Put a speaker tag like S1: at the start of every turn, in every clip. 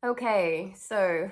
S1: Okay, so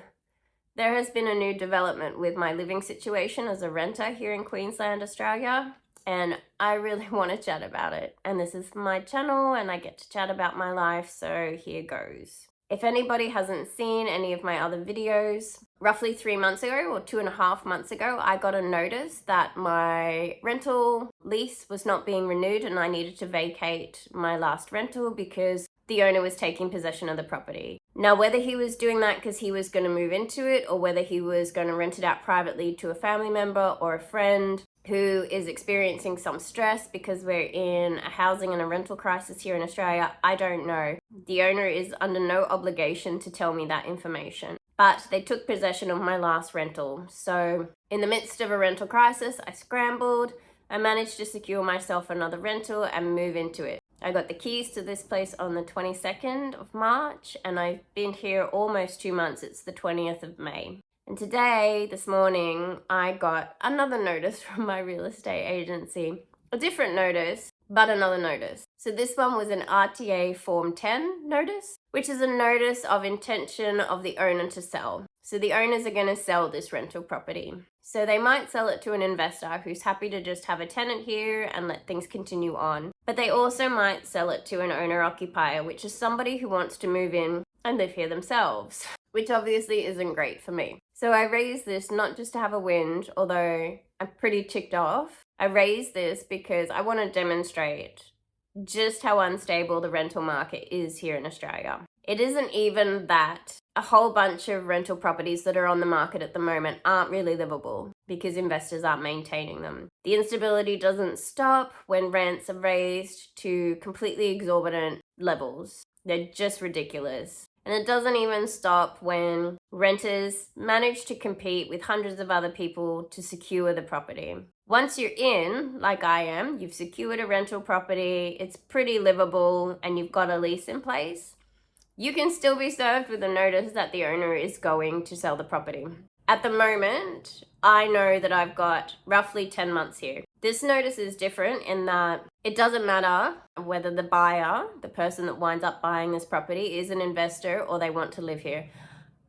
S1: there has been a new development with my living situation as a renter here in Queensland, Australia, and I really want to chat about it. And this is my channel, and I get to chat about my life, so here goes. If anybody hasn't seen any of my other videos, roughly 3 months ago or 2.5 months ago, I got a notice that my rental lease was not being renewed and I needed to vacate my last rental because the owner was taking possession of the property. Now, whether he was doing that because he was going to move into it or whether he was going to rent it out privately to a family member or a friend who is experiencing some stress because we're in a housing and a rental crisis here in Australia, I don't know. The owner is under no obligation to tell me that information. But they took possession of my last rental. So in the midst of a rental crisis, I scrambled. I managed to secure myself another rental and move into it. I got the keys to this place on the 22nd of March, and I've been here almost 2 months. It's the 20th of May. And today, this morning, I got another notice from my real estate agency. A different notice, but another notice. So this one was an RTA Form 10 notice, which is a notice of intention of the owner to sell. So the owners are going to sell this rental property. So they might sell it to an investor who's happy to just have a tenant here and let things continue on. But they also might sell it to an owner-occupier, which is somebody who wants to move in and live here themselves, which obviously isn't great for me. So I raised this not just to have a whinge, although I'm pretty ticked off. I raised this because I want to demonstrate just how unstable the rental market is here in Australia. It isn't even that a whole bunch of rental properties that are on the market at the moment aren't really livable because investors aren't maintaining them. The instability doesn't stop when rents are raised to completely exorbitant levels. They're just ridiculous. And it doesn't even stop when renters manage to compete with hundreds of other people to secure the property. Once you're in, like I am, you've secured a rental property, it's pretty livable, and you've got a lease in place, you can still be served with a notice that the owner is going to sell the property. At the moment, I know that I've got roughly 10 months here. This notice is different in that it doesn't matter whether the buyer, the person that winds up buying this property, is an investor or they want to live here.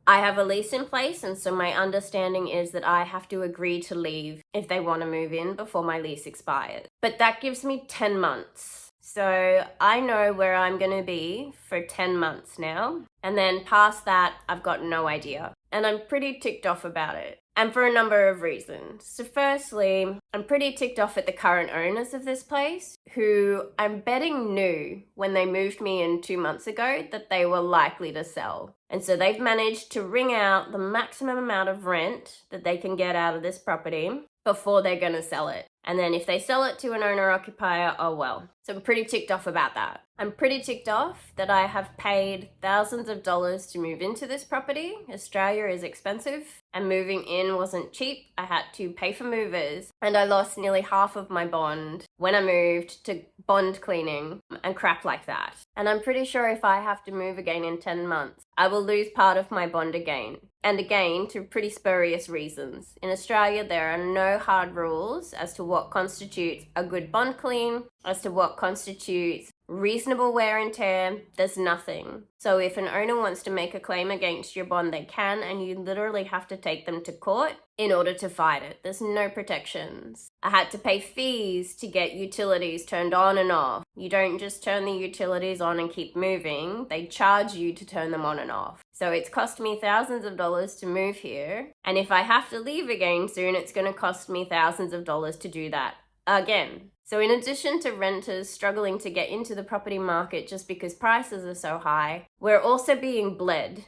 S1: I have a lease in place, and so my understanding is that I have to agree to leave if they want to move in before my lease expires. But that gives me 10 months. So I know where I'm going to be for 10 months now. And then past that, I've got no idea. And I'm pretty ticked off about it. And for a number of reasons. So firstly, I'm pretty ticked off at the current owners of this place, who I'm betting knew when they moved me in 2 months ago that they were likely to sell. And so they've managed to wring out the maximum amount of rent that they can get out of this property before they're going to sell it. And then if they sell it to an owner-occupier, oh well. So I'm pretty ticked off about that. I'm pretty ticked off that I have paid thousands of dollars to move into this property. Australia is expensive, and moving in wasn't cheap. I had to pay for movers, and I lost nearly half of my bond when I moved to bond cleaning and crap like that. And I'm pretty sure if I have to move again in 10 months, I will lose part of my bond again. And again, through pretty spurious reasons. In Australia, there are no hard rules as to what constitutes a good bond clean, as to what constitutes reasonable wear and tear. There's nothing. So if an owner wants to make a claim against your bond, they can, and you literally have to take them to court in order to fight it. There's no protections. I had to pay fees to get utilities turned on and off. You don't just turn the utilities on and keep moving. They charge you to turn them on and off. So it's cost me thousands of dollars to move here. And if I have to leave again soon, it's going to cost me thousands of dollars to do that again. So in addition to renters struggling to get into the property market just because prices are so high, we're also being bled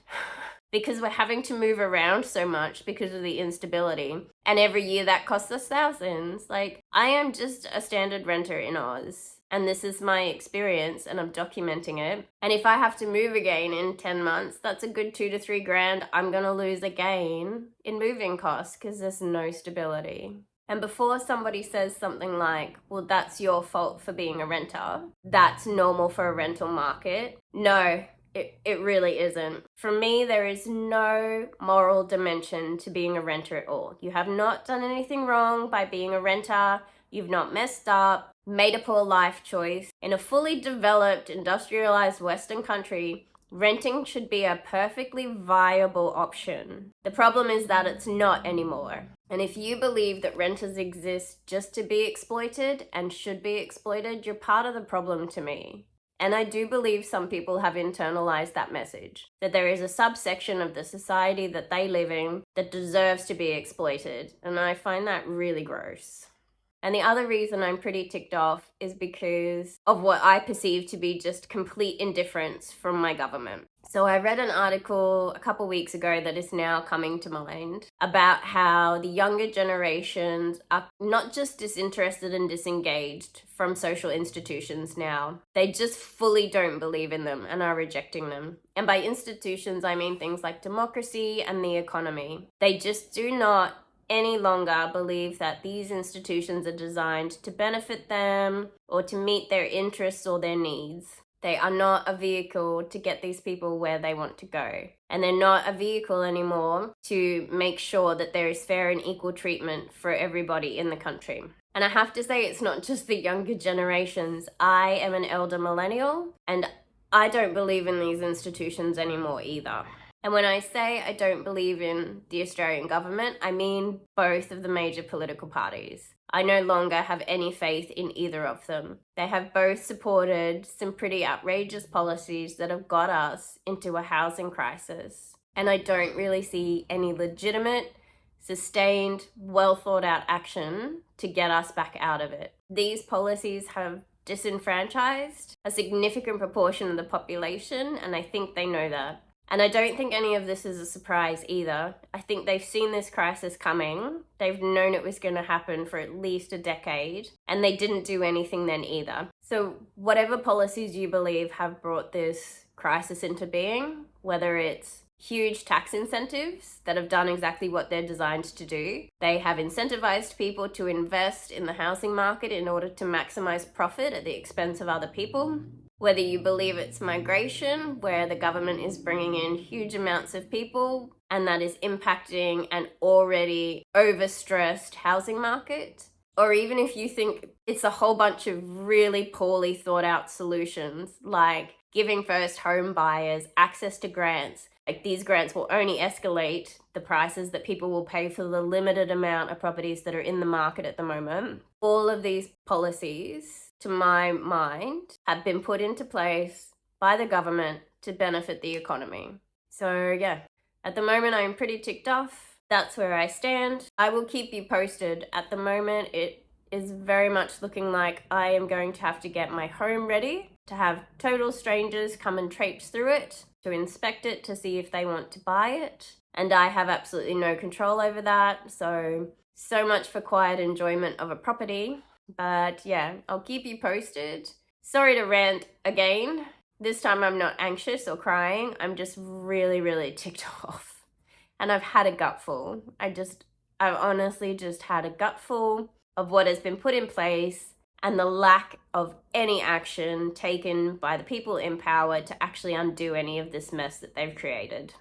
S1: because we're having to move around so much because of the instability. And every year that costs us thousands. Like, I am just a standard renter in Oz. And this is my experience, and I'm documenting it. And if I have to move again in 10 months, that's a good $2 to $3 grand I'm gonna lose again in moving costs because there's no stability. And before somebody says something like, well, that's your fault for being a renter, that's normal for a rental market. No, it really isn't. For me, there is no moral dimension to being a renter at all. You have not done anything wrong by being a renter. You've not messed up, made a poor life choice. In a fully developed, industrialized Western country, Renting should be a perfectly viable option. The problem is that it's not anymore. And if you believe that renters exist just to be exploited and should be exploited, you're part of the problem to me. And I do believe some people have internalized that message, that there is a subsection of the society that they live in that deserves to be exploited. And I find that really gross. And the other reason I'm pretty ticked off is because of what I perceive to be just complete indifference from my government. So I read an article a couple weeks ago that is now coming to mind about how the younger generations are not just disinterested and disengaged from social institutions now, they just fully don't believe in them and are rejecting them. And by institutions, I mean things like democracy and the economy. They just do not any longer believe that these institutions are designed to benefit them or to meet their interests or their needs. They are not a vehicle to get these people where they want to go. And they're not a vehicle anymore to make sure that there is fair and equal treatment for everybody in the country. And I have to say, it's not just the younger generations. I am an elder millennial, and I don't believe in these institutions anymore either. And when I say I don't believe in the Australian government, I mean both of the major political parties. I no longer have any faith in either of them. They have both supported some pretty outrageous policies that have got us into a housing crisis. And I don't really see any legitimate, sustained, well thought out action to get us back out of it. These policies have disenfranchised a significant proportion of the population, and I think they know that. And I don't think any of this is a surprise either. I think they've seen this crisis coming. They've known it was going to happen for at least a decade, and they didn't do anything then either. So whatever policies you believe have brought this crisis into being, whether it's huge tax incentives that have done exactly what they're designed to do. They have incentivized people to invest in the housing market in order to maximize profit at the expense of other people. Whether you believe it's migration, where the government is bringing in huge amounts of people and that is impacting an already overstressed housing market, or even if you think it's a whole bunch of really poorly thought out solutions, like giving first home buyers access to grants. Like, these grants will only escalate the prices that people will pay for the limited amount of properties that are in the market at the moment. All of these policies, to my mind, have been put into place by the government to benefit the economy. So yeah, at the moment I'm pretty ticked off. That's where I stand. I will keep you posted. At the moment, it is very much looking like I am going to have to get my home ready to have total strangers come and traipse through it, to inspect it, to see if they want to buy it. And I have absolutely no control over that. So much for quiet enjoyment of a property. But yeah, I'll keep you posted. Sorry to rant again. This time I'm not anxious or crying. I'm just really, really ticked off. And I've had a gutful. I've honestly just had a gutful of what has been put in place and the lack of any action taken by the people in power to actually undo any of this mess that they've created.